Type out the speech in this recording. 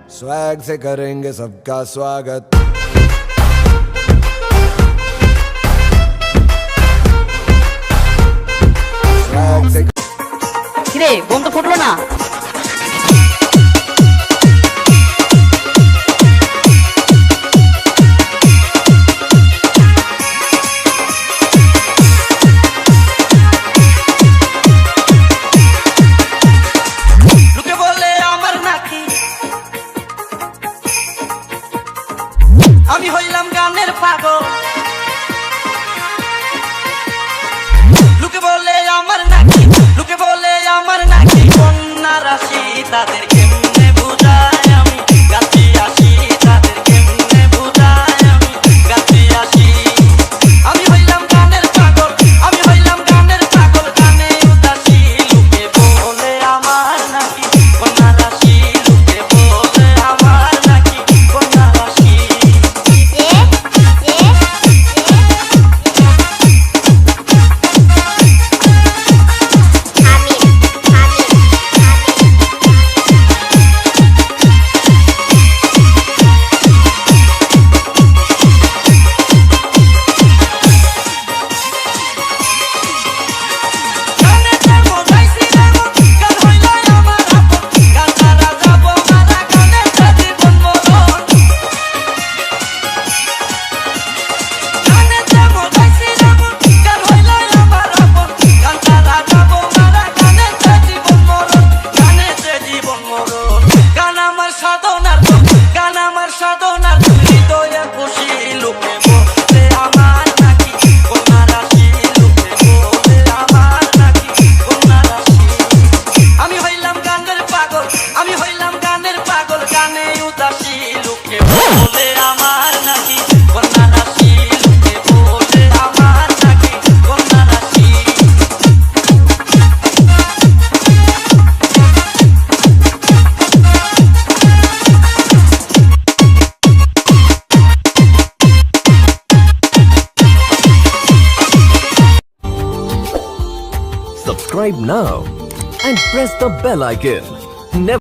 Swag से करेंगे सबका स्वागत। स्वैग से কিরে বোম তো ফুটলো না। লোকে বলে আমার নাকি আমি হইলাম গানের পাগল। লোকে বলে আমার নাকি, লোকে বলে আমার নাকি কন্যা রাশি, তাদের কেমনে বুঝায় আমি গাছি আসি, তাদের কেমনে বুঝায় আমি গাছি আসি। আমি হইলাম গানের পাগল, আমি হইলাম গানের পাগল, গানে উদাসী। লোকে বলে আমার নাকি কন্যা রাশি, লোকে বলে আমার নাকি কন্যা রাশি। Subscribe now and press the bell icon. Never